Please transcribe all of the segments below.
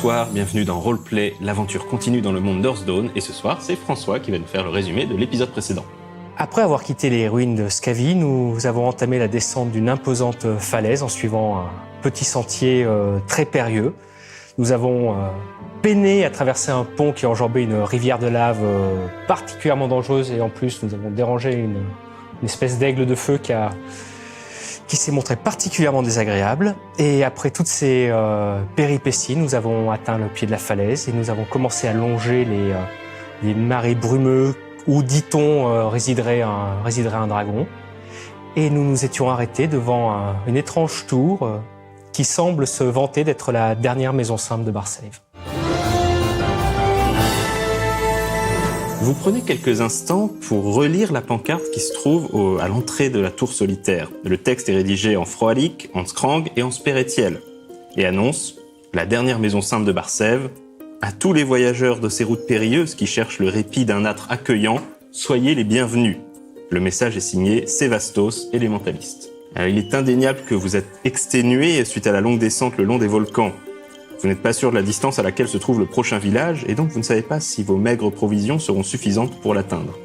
Bonsoir, bienvenue dans Roleplay, l'aventure continue dans le monde d'Hearthstone, et ce soir, c'est François qui va nous faire le résumé de l'épisode précédent. Après avoir quitté les ruines de Scavi, nous avons entamé la descente d'une imposante falaise en suivant un petit sentier très périlleux. Nous avons peiné à traverser un pont qui enjambait une rivière de lave particulièrement dangereuse, et en plus nous avons dérangé une espèce d'aigle de feu qui s'est montré particulièrement désagréable. Et après toutes ces péripéties, nous avons atteint le pied de la falaise et nous avons commencé à longer les marais brumeux où, dit-on, résiderait un dragon. Et nous nous étions arrêtés devant une étrange tour qui semble se vanter d'être la dernière maison simple de Barsave. Vous prenez quelques instants pour relire la pancarte qui se trouve à l'entrée de la tour solitaire. Le texte est rédigé en froalique, en scrang et en spérétiel, et annonce « La dernière maison simple de Barsave, à tous les voyageurs de ces routes périlleuses qui cherchent le répit d'un âtre accueillant, soyez les bienvenus. » Le message est signé Sévastos, élémentaliste. Alors, il est indéniable que vous êtes exténué suite à la longue descente le long des volcans. Vous n'êtes pas sûr de la distance à laquelle se trouve le prochain village, et donc vous ne savez pas si vos maigres provisions seront suffisantes pour l'atteindre.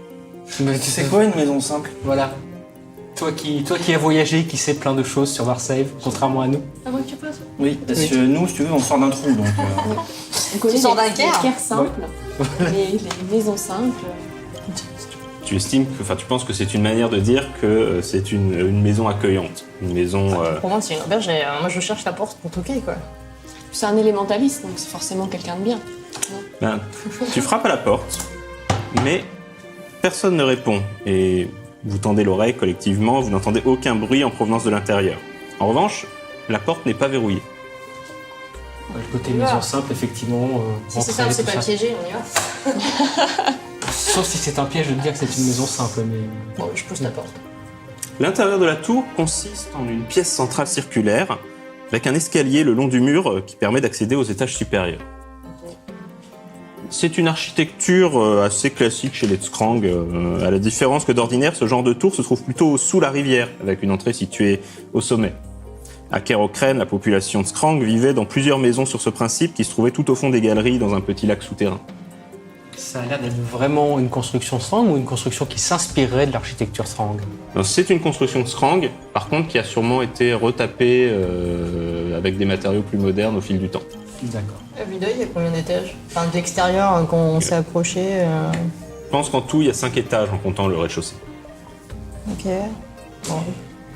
Mais tu sais quoi, une maison simple? Voilà. Toi qui as voyagé, qui sais plein de choses sur Barsave, contrairement à nous. Ah bon, tu peux ça? Oui, parce que nous, si tu veux, on sort d'un trou, donc... On connaît sors d'un les caire. caires simples, les maisons simples. Tu penses que c'est une manière de dire que c'est une maison accueillante, une maison... Pour moi, c'est une auberge et moi, je cherche la porte pour toquer, quoi. C'est un élémentaliste, donc c'est forcément quelqu'un de bien. Ben, tu frappes à la porte, mais personne ne répond, et vous tendez l'oreille collectivement, vous n'entendez aucun bruit en provenance de l'intérieur. En revanche, la porte n'est pas verrouillée. Le côté maison simple, effectivement. Si c'est simple, c'est pas piégé, on y va. Sauf si c'est un piège de dire que c'est une maison simple, mais... Bon, je pousse la porte. L'intérieur de la tour consiste en une pièce centrale circulaire, avec un escalier le long du mur qui permet d'accéder aux étages supérieurs. C'est une architecture assez classique chez les Tskrang. À la différence que d'ordinaire, ce genre de tour se trouve plutôt sous la rivière, avec une entrée située au sommet. À Kerokren, la population Tskrang vivait dans plusieurs maisons sur ce principe qui se trouvaient tout au fond des galeries dans un petit lac souterrain. Ça a l'air d'être vraiment une construction Strang ou une construction qui s'inspirerait de l'architecture Strang? C'est une construction Tskrang, par contre, qui a sûrement été retapée avec des matériaux plus modernes au fil du temps. D'accord. À vue d'œil, il y a combien d'étages? Enfin, d'extérieur, quand on s'est approché. Je pense qu'en tout, il y a 5 étages en comptant le rez-de-chaussée. Ok. Bon.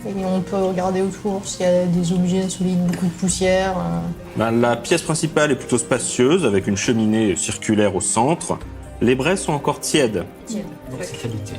Et on peut regarder autour s'il y a des objets insolites, beaucoup de poussière. La pièce principale est plutôt spacieuse, avec une cheminée circulaire au centre. Les braises sont encore tièdes. Donc c'est qualité.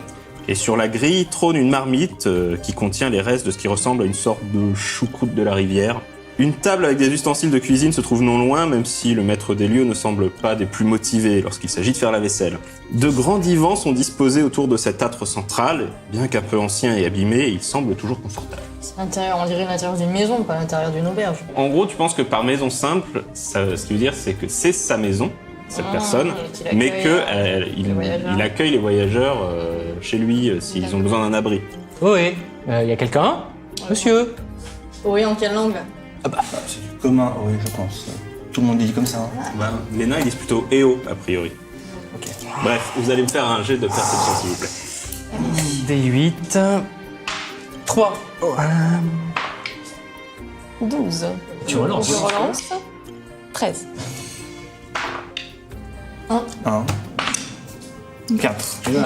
Et sur la grille trône une marmite qui contient les restes de ce qui ressemble à une sorte de choucroute de la rivière. Une table avec des ustensiles de cuisine se trouve non loin, même si le maître des lieux ne semble pas des plus motivés lorsqu'il s'agit de faire la vaisselle. De grands divans sont disposés autour de cet âtre central. Bien qu'un peu ancien et abîmé, il semble toujours confortable. C'est l'intérieur, on dirait l'intérieur d'une maison, pas l'intérieur d'une auberge. En gros, tu penses que par maison simple, ce qui veut dire, c'est que c'est sa maison, cette personne, mais qu'il accueille les voyageurs chez lui s'ils ont besoin d'un abri. Oui, y a quelqu'un? Monsieur? Oui, en quelle langue? C'est du commun, oui, je pense. Tout le monde dit comme ça. Hein. Les nains, ils disent plutôt EO, a priori. Ok. Bref, vous allez me faire un jet de perception, s'il vous plaît. D8... 3. 12. Tu relances. Je relance. 13. 1. 4. Elle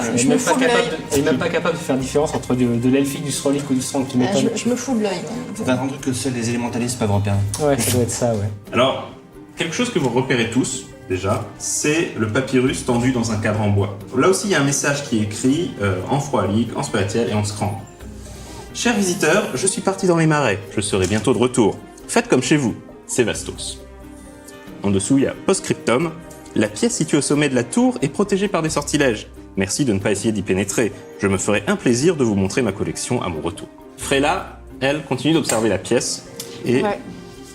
est même pas capable de faire différence entre de l'elfique, du srolique ou du strong qui m'étonne. Je me fous de l'œil. C'est un truc que seuls les élémentalistes peuvent repérer. Ouais, ça doit être ça, ouais. Alors, quelque chose que vous repérez tous, déjà, c'est le papyrus tendu dans un cadre en bois. Là aussi, il y a un message qui est écrit en froalique, en spérétiel et en scrang. Chers visiteurs, je suis parti dans les marais. Je serai bientôt de retour. Faites comme chez vous. Sévastos. En dessous, il y a post-scriptum. La pièce située au sommet de la tour est protégée par des sortilèges. Merci de ne pas essayer d'y pénétrer. Je me ferai un plaisir de vous montrer ma collection à mon retour. Frela, elle, continue d'observer la pièce et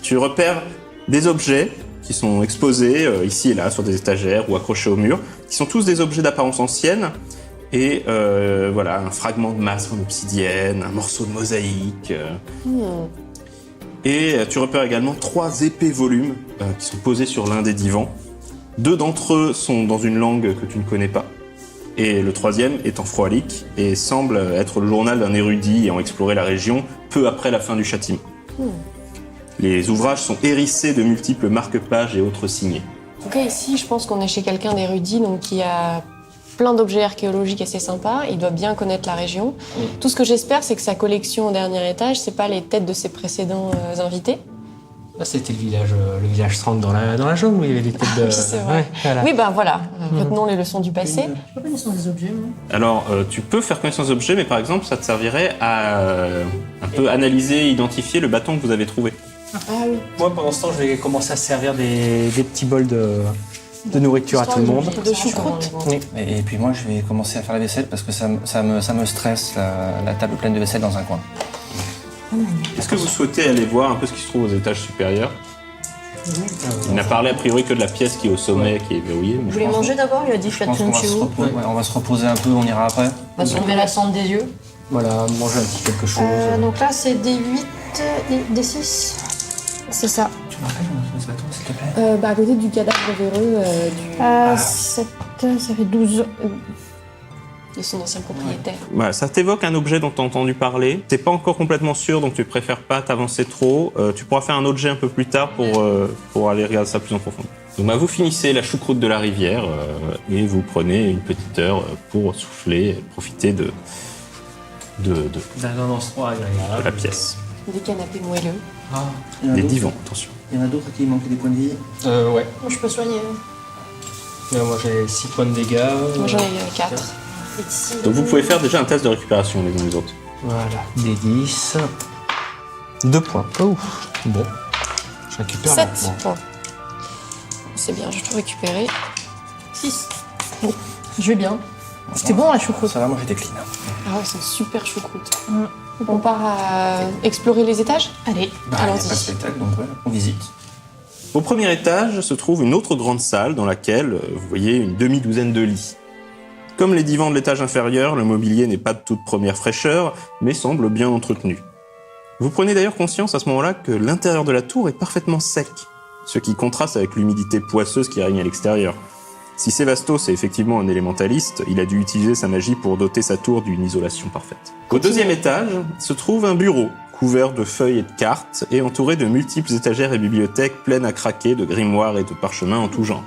tu repères des objets qui sont exposés ici et là sur des étagères ou accrochés au mur, qui sont tous des objets d'apparence ancienne. Et voilà, un fragment de masque en obsidienne, un morceau de mosaïque. Et tu repères également 3 épais volumes qui sont posés sur l'un des divans. 2 d'entre eux sont dans une langue que tu ne connais pas. Et le 3e est en froalique et semble être le journal d'un érudit ayant exploré la région peu après la fin du châtiment. Les ouvrages sont hérissés de multiples marque-pages et autres signés. En tout cas, ici, je pense qu'on est chez quelqu'un d'érudit, donc qui a plein d'objets archéologiques assez sympas. Il doit bien connaître la région. Tout ce que j'espère, c'est que sa collection au dernier étage, c'est pas les têtes de ses précédents invités. Là, c'était le village Strand dans la jungle où il y avait des têtes de... Oui, c'est vrai. Ouais, voilà. Oui, ben voilà. Retenons les leçons du passé. Je peux connaissance des objets, moi. Alors, tu peux faire connaissance d'objets, mais par exemple, ça te servirait à un peu analyser, identifier le bâton que vous avez trouvé. Ah oui. Moi, pendant ce temps, je vais commencer à servir des petits bols de nourriture à tout le monde. De choucroute. Oui. Et puis moi, je vais commencer à faire la vaisselle parce que ça me stresse, la table pleine de vaisselle dans un coin. Est-ce que vous souhaitez aller voir un peu ce qui se trouve aux étages supérieurs? Il n'a parlé a priori que de la pièce qui est au sommet, qui est verrouillée. Mais Vous voulez manger d'abord? Il a dit Je faites pense qu'on une va, chez se vous. reposer, on va se reposer un peu, on ira après. On va se lever la cendre des yeux. Voilà, manger un petit quelque chose. Donc là, c'est des 8, des 6. C'est ça. Tu me rappelles ce bâton, s'il te plaît? À côté du cadavre véreux 7, ça fait 12. de son ancien propriétaire. Voilà, ça t'évoque un objet dont tu as entendu parler. T'es pas encore complètement sûr, donc tu préfères pas t'avancer trop. Tu pourras faire un autre jet un peu plus tard pour aller regarder ça plus en profondeur. Donc vous finissez la choucroute de la rivière et vous prenez une petite heure pour souffler, profiter de D'un endroit agréable. la pièce. Des canapés moelleux. Il y en a Des d'autres- divans, attention. Il y en a d'autres qui manquent des points de vie. Ouais. Moi, je peux soigner. Moi, j'ai 6 points de dégâts. Moi j'en ai 4. Donc vous pouvez faire déjà un test de récupération les uns les autres. Voilà, des 10. 2 points. Oh, bon. Je récupère 7. maintenant. Bon. C'est bien, je peux récupérer. 6. Bon, je vais bien. C'était bon la choucroute. Ça va, moi j'étais clean. Ah ouais, c'est une super choucroute. On part à explorer les étages? Allez. Il n'y a Allons-y. pas de spectacle, donc voilà, on visite. Au premier étage se trouve une autre grande salle dans laquelle vous voyez une demi-douzaine de lits. Comme les divans de l'étage inférieur, le mobilier n'est pas de toute première fraîcheur, mais semble bien entretenu. Vous prenez d'ailleurs conscience à ce moment-là que l'intérieur de la tour est parfaitement sec, ce qui contraste avec l'humidité poisseuse qui règne à l'extérieur. Si Sévastos est effectivement un élémentaliste, il a dû utiliser sa magie pour doter sa tour d'une isolation parfaite. Au deuxième étage se trouve un bureau, couvert de feuilles et de cartes, et entouré de multiples étagères et bibliothèques pleines à craquer de grimoires et de parchemins en tout genre.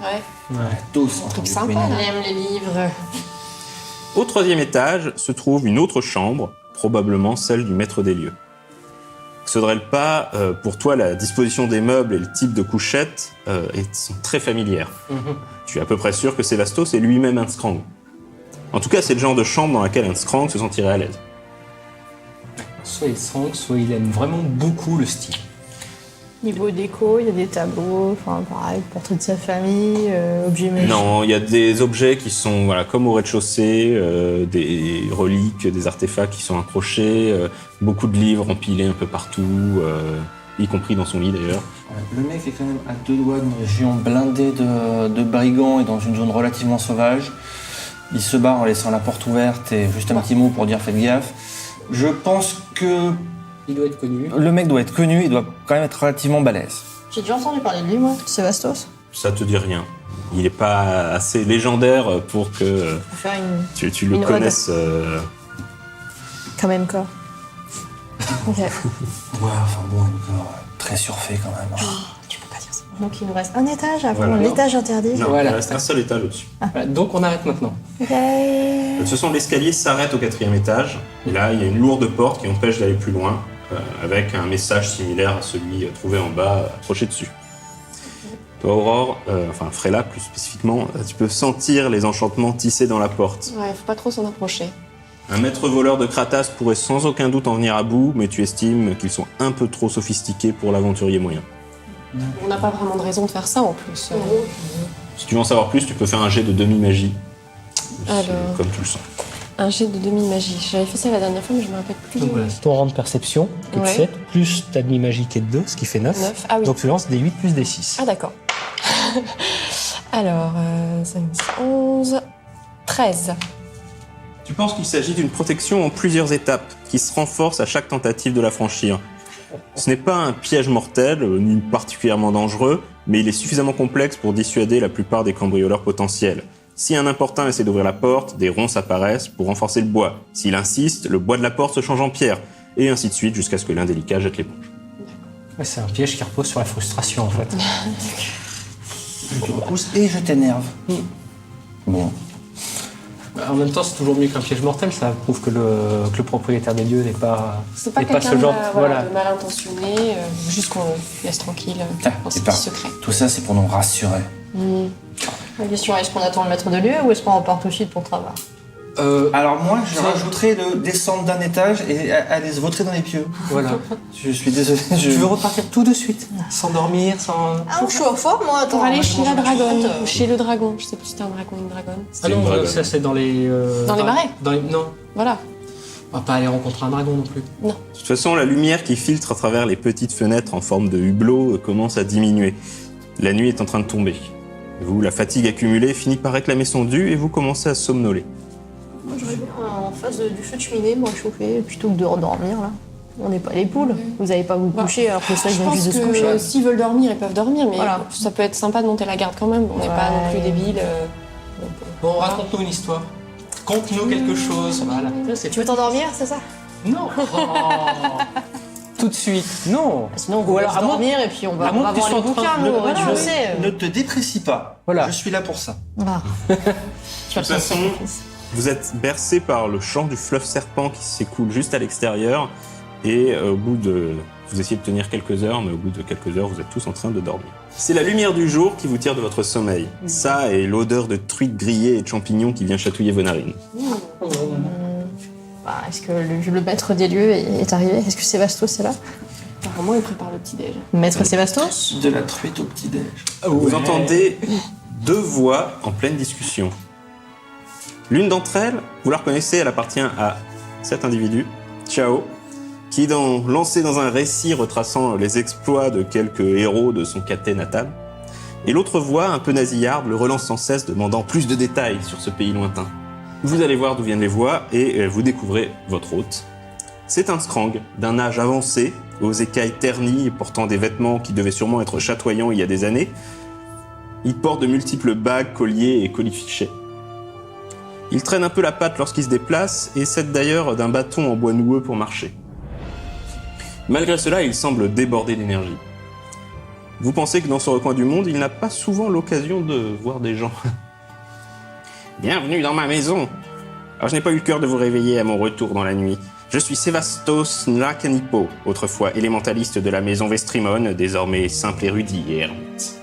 Ouais. Tous. Truc sympa. Elle aime les livres. Au troisième étage se trouve une autre chambre, probablement celle du maître des lieux. Xodrelpa, pour toi, la disposition des meubles et le type de couchette sont très familières. Tu es à peu près sûr que Sévastos est lui-même un Skrang. En tout cas, c'est le genre de chambre dans laquelle un Skrang se sentirait à l'aise. Soit il sent, soit il aime vraiment beaucoup le style. Niveau déco, il y a des tableaux, enfin pareil, portrait de sa famille, objets magiques. Non, il y a des objets qui sont comme au rez-de-chaussée, des reliques, des artefacts qui sont accrochés, beaucoup de livres empilés un peu partout, y compris dans son lit d'ailleurs. Le mec est quand même à 2 doigts d'une région blindée de brigands et dans une zone relativement sauvage. Il se barre en laissant la porte ouverte et juste un petit mot pour dire faites gaffe. Je pense que Il doit être connu. le mec doit être connu, il doit quand même être relativement balèze. J'ai déjà entendu parler de lui, moi. Sévastos. Ça te dit rien. Il n'est pas assez légendaire pour que Faut faire une. tu le Une ode. connaisses. Quand même, quoi. Ok. Ouais, enfin bon, encore très surfait quand même. Tu peux pas dire ça. Donc il nous reste un étage, après Voilà. l'étage interdit. Non, Voilà. il reste un seul étage au-dessus. Voilà, donc on arrête maintenant. Ok. De toute façon, l'escalier s'arrête au 4e étage. Et là, il y a une lourde porte qui empêche d'aller plus loin, avec un message similaire à celui trouvé en bas, accroché dessus. Toi, Aurore, enfin Frela plus spécifiquement, tu peux sentir les enchantements tissés dans la porte. Ouais, faut pas trop s'en approcher. Un maître voleur de Kratas pourrait sans aucun doute en venir à bout, mais tu estimes qu'ils sont un peu trop sophistiqués pour l'aventurier moyen. On n'a pas vraiment de raison de faire ça en plus. Si tu veux en savoir plus, tu peux faire un jet de demi-magie. Alors. Comme tu le sens. Un jet de demi-magie. J'avais fait ça la dernière fois, mais je me rappelle plus. Donc voilà, c'est ton rang de perception, qui est de Ouais. 7, plus ta demi-magie qui est de 2, ce qui fait 9. 9. Ah oui. Donc tu lances des 8 plus des 6. Ah d'accord. Alors, 5, 11, 13. Tu penses qu'il s'agit d'une protection en plusieurs étapes, qui se renforce à chaque tentative de la franchir. Ce n'est pas un piège mortel, ni particulièrement dangereux, mais il est suffisamment complexe pour dissuader la plupart des cambrioleurs potentiels. Si un importun essaie d'ouvrir la porte, des ronces apparaissent pour renforcer le bois. S'il insiste, le bois de la porte se change en pierre, et ainsi de suite jusqu'à ce que l'indélicat jette l'éponge. Ouais, c'est un piège qui repose sur la frustration, en fait. Je te repousse et je t'énerve. Bon. En même temps, c'est toujours mieux qu'un piège mortel. Ça prouve que le propriétaire des lieux n'est pas, C'est pas n'est quelqu'un ce genre. de mal intentionné, juste qu'on le laisse tranquille dans ses et petits secrets. tout ça, c'est pour nous rassurer. La question, est-ce qu'on attend le maître de lieu ou est-ce qu'on repart tout de suite pour travail? Alors moi, je rajouterais le descendre d'un étage et aller se vautrer dans les pieux. Voilà. Je suis désolé. Je veux repartir tout de suite, sans dormir, sans. Ah, je suis au fort, moi, attends. Pour aller moi, chez je la mange ma dragonne, choucroute, ou chez le dragon. Je sais plus si c'était un dragon ou une dragonne. Ah non, une dragonne. ça c'est dans les. Dans les marais. Non, Voilà. on va pas aller rencontrer un dragon non plus. De toute façon, la lumière qui filtre à travers les petites fenêtres en forme de hublot commence à diminuer. La nuit est en train de tomber. Vous, la fatigue accumulée finit par réclamer son dû et vous commencez à somnoler. Moi, j'aurais bien en face du feu de cheminée, moi, chauffer, plutôt que de redormir, là. On n'est pas les poules. Vous n'allez pas vous coucher alors que le soleil Je vient pense juste de se coucher. que s'ils veulent dormir, ils peuvent dormir, mais Voilà. ça peut être sympa de monter la garde quand même. On n'est pas non plus débiles. Bon, raconte-nous une histoire. Conte-nous quelque chose. Voilà. Tu veux t'endormir, c'est ça? Non. Tout de suite. Non. Sinon, on Ou va alors, se à moins- dormir et puis on va à moins que tu voir sois les en train bouquins, de- nous, voilà, je ouais. sais. Ne te déprécie pas. Voilà. Je suis là pour ça. Voilà. De toute façon, vous êtes bercé par le chant du fleuve serpent qui s'écoule juste à l'extérieur. Et au bout de... Vous essayez de tenir quelques heures, mais au bout de quelques heures, vous êtes tous en train de dormir. C'est la lumière du jour qui vous tire de votre sommeil. Ça et l'odeur de truites grillées et de champignons qui vient chatouiller vos narines. Bah, est-ce que le maître des lieux est arrivé? Est-ce que Sévastos est là? Apparemment, ils préparent le petit-déj. Maître Sévastos? De la truite au petit-déj. Vous entendez deux voix en pleine discussion. L'une d'entre elles, vous la reconnaissez, elle appartient à cet individu, Chao, qui est lancé dans un récit retraçant les exploits de quelques héros de son caté natal. Et l'autre voix, un peu nasillarde, le relance sans cesse, demandant plus de détails sur ce pays lointain. Vous allez voir d'où viennent les voix et vous découvrez votre hôte. C'est un Skrang d'un âge avancé, aux écailles ternies, portant des vêtements qui devaient sûrement être chatoyants il y a des années. Il porte de multiples bagues, colliers et colifichets. Il traîne un peu la patte lorsqu'il se déplace et s'aide d'ailleurs d'un bâton en bois noueux pour marcher. Malgré cela, il semble déborder d'énergie. Vous pensez que dans ce recoin du monde, il n'a pas souvent l'occasion de voir des gens. Bienvenue dans ma maison. Alors, je n'ai pas eu le cœur de vous réveiller à mon retour dans la nuit. Je suis Sévastos Nlakanipo, autrefois élémentaliste de la maison Vestrimon, désormais simple érudit et ermite.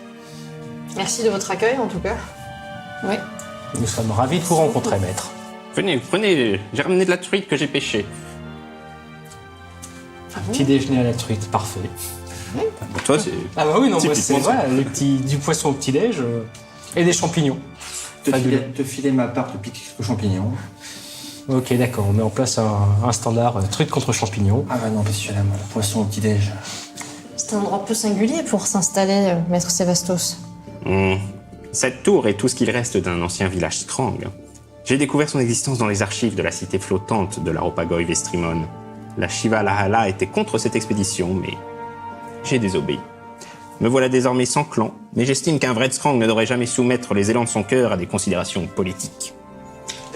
Merci de votre accueil, en tout cas. Oui. Nous sommes ravis de vous rencontrer, maître. Venez, prenez, j'ai ramené de la truite que j'ai pêchée. Petit déjeuner à la truite, parfait. Pour toi, c'est... Ah bah oui, non, moi c'est Typiquement voilà, du poisson au petit-déj et des champignons. Fabuleux. Te filer ma part de pique aux champignons. Ok, d'accord, on met en place un standard truite contre champignons. Ah bah non, messieurs, là, le poisson au petit-déj. C'est un endroit peu singulier pour s'installer, maître Sévastos. Cette tour est tout ce qu'il reste d'un ancien village Skrang. J'ai découvert son existence dans les archives de la cité flottante de la Ropagoi Vestrimon. La Shiva Lahala était contre cette expédition, mais j'ai désobéi. Me voilà désormais sans clan, mais j'estime qu'un vrai Skrang ne devrait jamais soumettre les élans de son cœur à des considérations politiques.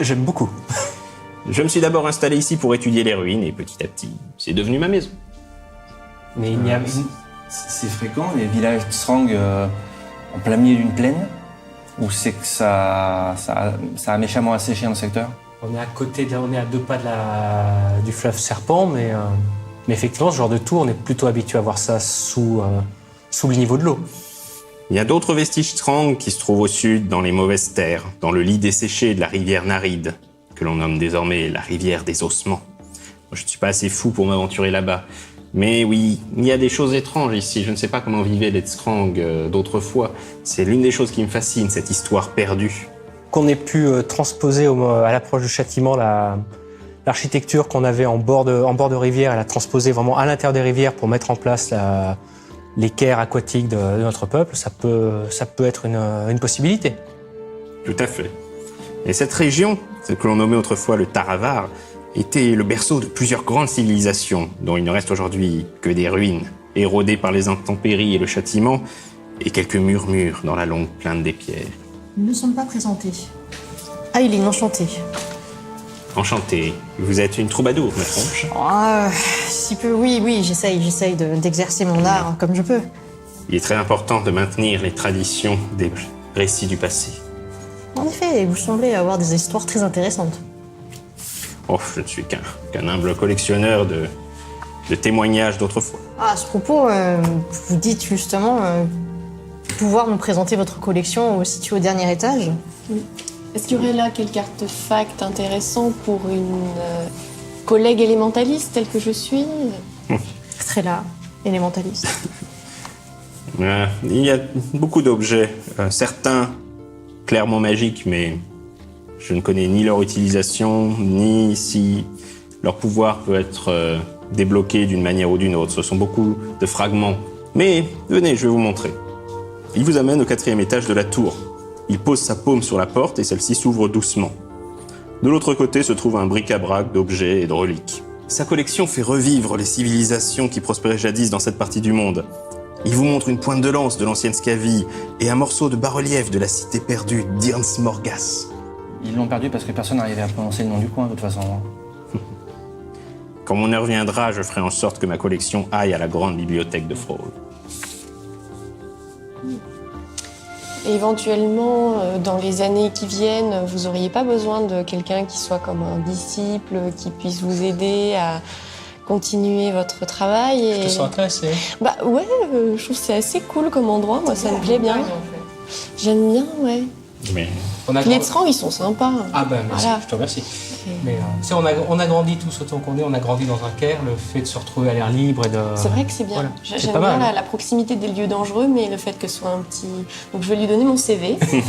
J'aime beaucoup. Je me suis d'abord installé ici pour étudier les ruines, et petit à petit, c'est devenu ma maison. Mais il n'y a... C'est fréquent, les villages Skrang en plein milieu d'une plaine? Ou c'est que ça a méchamment asséché dans le secteur? On est à côté, on est à 2 pas du fleuve Serpent, mais effectivement, ce genre de tour, on est plutôt habitué à voir ça sous le niveau de l'eau. Il y a d'autres vestiges Skrang qui se trouvent au sud, dans les mauvaises terres, dans le lit desséché de la rivière Naride, que l'on nomme désormais la rivière des ossements. Je ne suis pas assez fou pour m'aventurer là-bas. Mais oui, il y a des choses étranges ici. Je ne sais pas comment vivaient les Skrang d'autrefois. C'est l'une des choses qui me fascine, cette histoire perdue. Qu'on ait pu transposer à l'approche du châtiment l'architecture qu'on avait en bord de rivière, elle a transposé vraiment à l'intérieur des rivières pour mettre en place l'équerre aquatique de notre peuple, ça peut être une possibilité. Tout à fait. Et cette région, ce que l'on nommait autrefois le Taravar, était le berceau de plusieurs grandes civilisations, dont il ne reste aujourd'hui que des ruines, érodées par les intempéries et le châtiment, et quelques murmures dans la longue plaine des pierres. Nous ne sommes pas présentés. Aileen, enchantée. Enchanté, vous êtes une troubadour, me trompe-je? Si peu, oui, j'essaye d'exercer mon art comme je peux. Il est très important de maintenir les traditions des récits du passé. En effet, vous semblez avoir des histoires très intéressantes. Oh, je ne suis qu'un humble collectionneur de témoignages d'autrefois. À ce propos, vous dites justement pouvoir nous présenter votre collection située au dernier étage. Est-ce qu'il y aurait là quelques artefacts intéressants pour une collègue élémentaliste telle que je suis? Très là, élémentaliste. Il y a beaucoup d'objets, certains clairement magiques, mais je ne connais ni leur utilisation, ni si leur pouvoir peut être débloqué d'une manière ou d'une autre. Ce sont beaucoup de fragments. Mais venez, je vais vous montrer. Il vous amène au 4e étage de la tour. Il pose sa paume sur la porte et celle-ci s'ouvre doucement. De l'autre côté se trouve un bric-à-brac d'objets et de reliques. Sa collection fait revivre les civilisations qui prospéraient jadis dans cette partie du monde. Il vous montre une pointe de lance de l'ancienne Scavie et un morceau de bas-relief de la cité perdue d'Irns Morgas. Ils l'ont perdu parce que personne n'arrivait à prononcer le nom du coin, de toute façon. Quand mon heure viendra, je ferai en sorte que ma collection aille à la grande bibliothèque de Frôle. Et éventuellement, dans les années qui viennent, vous n'auriez pas besoin de quelqu'un qui soit comme un disciple, qui puisse vous aider à continuer votre travail Je te sens intéressé. Bah ouais, je trouve que c'est assez cool comme endroit, moi ça me plaît bien. J'aime bien, ouais. Mais Les Tsrang, ils sont sympas. Ah ben merci, Voilà. je te remercie. Et- Mais tu sais, on a grandi tous autant qu'on est, on a grandi dans un caire, le fait de se retrouver à l'air libre et de... C'est vrai que c'est bien. Voilà. C'est J'aime pas bien mal. la proximité des lieux dangereux, mais le fait que ce soit un petit... Donc je vais lui donner mon CV. D'ailleurs,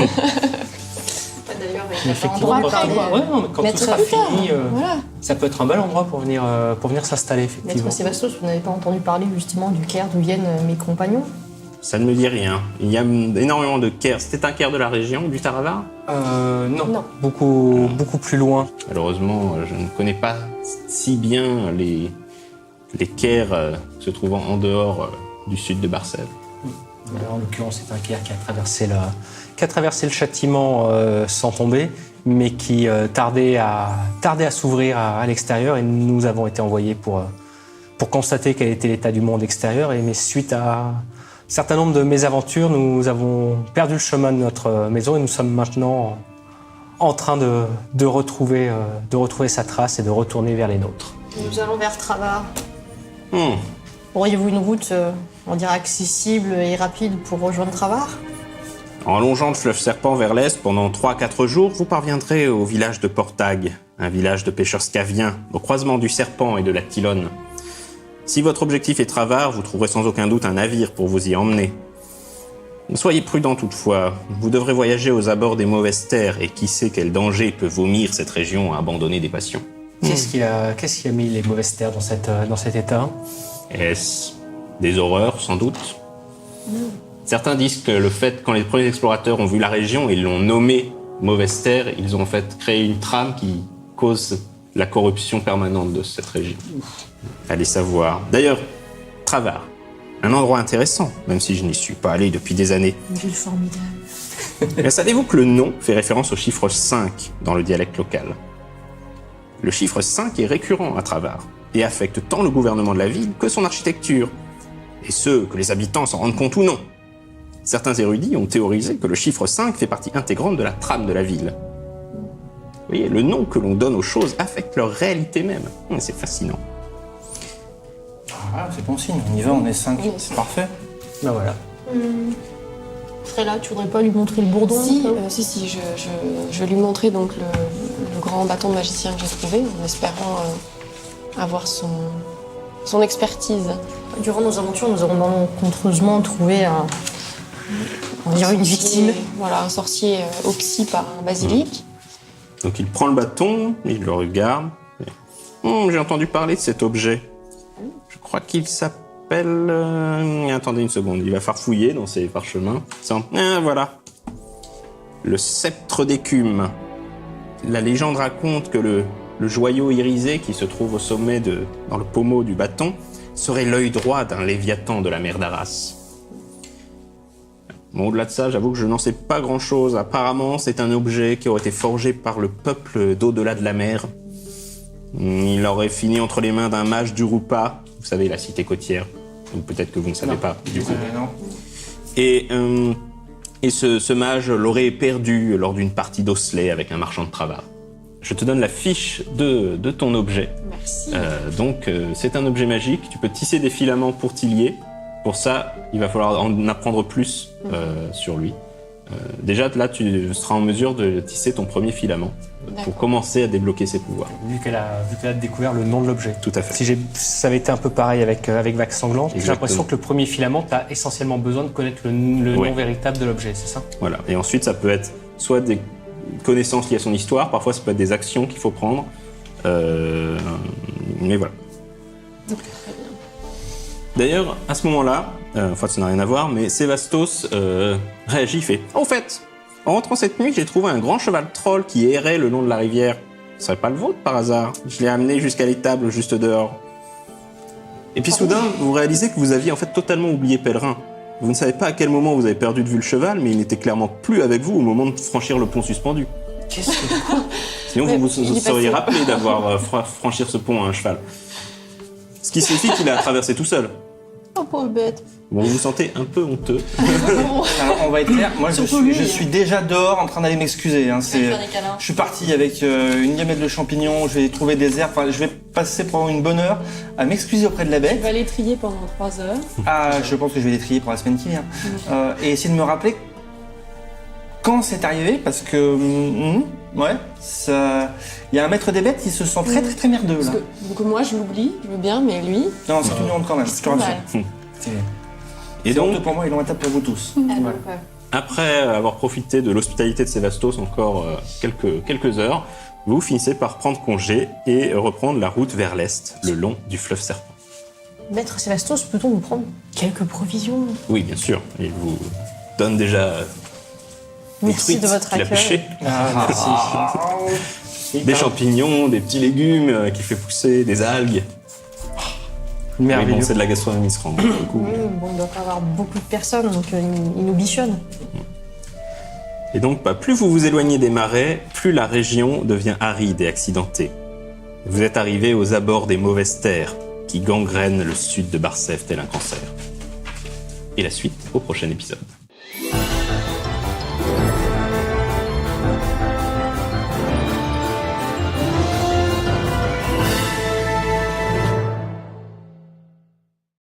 il va faire Effectivement, endroit quand, après. ouais, non, mais quand tout Maître sera plus tard. fini, Voilà. ça peut être un bel endroit pour venir s'installer, effectivement. Maître Sébastos, vous n'avez pas entendu parler justement du Caire d'où viennent mes compagnons? ça ne me dit rien. Il y a énormément de Caire. C'était un Caire de la région, du Taravar? Non, Non. beaucoup plus loin. Malheureusement, je ne connais pas si bien les Caires se trouvant en dehors du sud de Barcel. En l'occurrence, c'est un caire qui a traversé le châtiment sans tomber, mais qui tardait à s'ouvrir à l'extérieur, et nous avons été envoyés pour constater quel était l'état du monde extérieur. Mais suite à un certain nombre de mésaventures, nous avons perdu le chemin de notre maison et nous sommes maintenant en train de retrouver sa trace et de retourner vers les nôtres. Nous allons vers Travar. Hmm. Auriez-vous une route, on dirait, accessible et rapide pour rejoindre Travar? En longeant le fleuve Serpent vers l'est pendant 3-4 jours, vous parviendrez au village de Portag, un village de pêcheurs scaviens, au croisement du Serpent et de la Tilonne. Si votre objectif est Travar, vous trouverez sans aucun doute un navire pour vous y emmener. Soyez prudent toutefois, vous devrez voyager aux abords des mauvaises terres, et qui sait quel danger peut vomir cette région abandonnée des passions. Qu'est-ce qui a mis les mauvaises terres dans cet état? Est-ce des horreurs, sans doute? Certains disent que le fait, quand les premiers explorateurs ont vu la région, ils l'ont nommée Mauvaise Terre, ils ont en fait créé une trame qui cause la corruption permanente de cette région. Allez savoir. D'ailleurs, Travar, un endroit intéressant, même si je n'y suis pas allé depuis des années. Une ville formidable. Mais savez-vous que le nom fait référence au chiffre 5 dans le dialecte local? Le chiffre 5 est récurrent à Travar et affecte tant le gouvernement de la ville que son architecture. Et ce, que les habitants s'en rendent compte ou non. Certains érudits ont théorisé que le chiffre 5 fait partie intégrante de la trame de la ville. Vous voyez, le nom que l'on donne aux choses affecte leur réalité même. C'est fascinant. Ah, c'est bon signe, on y va, on est 5, c'est parfait. Ben voilà. Frela, tu voudrais pas lui montrer le bourdon? Si, je vais lui montrer donc le grand bâton de magicien que j'ai trouvé, en espérant avoir son expertise. Durant nos aventures, nous avons malencontreusement trouvé on dirait une victime. Voilà, un sorcier oxy par un basilic. Donc il prend le bâton, il le regarde. Et, j'ai entendu parler de cet objet. Je crois qu'il s'appelle... Attendez une seconde, il va farfouiller dans ses parchemins. Voilà. Le sceptre d'écume. la légende raconte que le joyau irisé qui se trouve au sommet dans le pommeau du bâton serait l'œil droit d'un léviathan de la mer d'Arras. Bon, au-delà de ça, j'avoue que je n'en sais pas grand-chose. Apparemment, c'est un objet qui aurait été forgé par le peuple d'au-delà de la mer. Il aurait fini entre les mains d'un mage d'Urupa, vous savez, la cité côtière. Ou peut-être que vous ne savez pas, du coup. Non. Et ce mage l'aurait perdu lors d'une partie d'osselet avec un marchand de Travar. Je te donne la fiche de ton objet. Merci. Donc, c'est un objet magique. Tu peux tisser des filaments pour t'y lier. Pour ça, il va falloir en apprendre plus sur lui. Déjà, là, tu seras en mesure de tisser ton premier filament pour commencer à débloquer ses pouvoirs. Vu qu'elle a découvert le nom de l'objet. Tout à fait. Si ça avait été un peu pareil avec Vague Sanglante, j'ai Exactement. l'impression que le premier filament, tu as essentiellement besoin de connaître le Ouais. nom véritable de l'objet, c'est ça? Voilà. Et ensuite, ça peut être soit des connaissances liées à son histoire, parfois ça peut être des actions qu'il faut prendre. Mais voilà. D'ailleurs, à ce moment-là, enfin ça n'a rien à voir, mais Sévastos réagit, fait « Au fait, en rentrant cette nuit, j'ai trouvé un grand cheval troll qui errait le long de la rivière. Ce serait pas le vôtre par hasard? Je l'ai amené jusqu'à l'étable juste dehors. » Et puis soudain, vous réalisez que vous aviez en fait totalement oublié Pèlerin. Vous ne savez pas à quel moment vous avez perdu de vue le cheval, mais il n'était clairement plus avec vous au moment de franchir le pont suspendu. Qu'est-ce que... Sinon, Mais vous vous il est seriez passé. rappelé d'avoir franchir ce pont à un cheval. Ce qui signifie qu'il a traversé tout seul. Oh, pauvre bête. Bon, vous vous sentez un peu honteux. Alors, on va être clair, moi Surtout lui. je suis déjà dehors en train d'aller m'excuser. Hein, Je vais faire des câlins. je suis parti avec une gamelle de champignons, je vais trouver des herbes, enfin, je vais passer pendant une bonne heure à m'excuser auprès de la Tu bête. vas les trier pendant 3 heures. Ah, je pense que je vais les trier pour la semaine qui vient. Et essayer de me rappeler quand c'est arrivé, parce que ouais, il y a un maître des bêtes qui se sent très très très merdeux Parce là. que, donc moi, je l'oublie, je veux bien, mais lui, Non, c'est une honte quand même, je te mal. rassure. Et C'est honteux donc, pour moi, ils l'ont un tape pour vous tous. Voilà. après avoir profité de l'hospitalité de Sévastos encore quelques heures, vous finissez par prendre congé et reprendre la route vers l'est, le long du fleuve Serpent. Maître Sévastos, peut-on nous prendre quelques provisions? Oui, bien sûr. Il vous donne déjà des Merci truites de votre qu'il a accueil. pêchées. Ah, merci. Des champignons, des petits légumes qu'il fait pousser, des algues. Mais Merveilleux. bon, c'est de la gastronomie ce rend, pour le coup. Bon, il doit pas avoir beaucoup de personnes, donc il nous bichonne. Et donc, plus vous vous éloignez des marais, plus la région devient aride et accidentée. Vous êtes arrivé aux abords des mauvaises terres qui gangrènent le sud de Barcef tel un cancer. Et la suite au prochain épisode.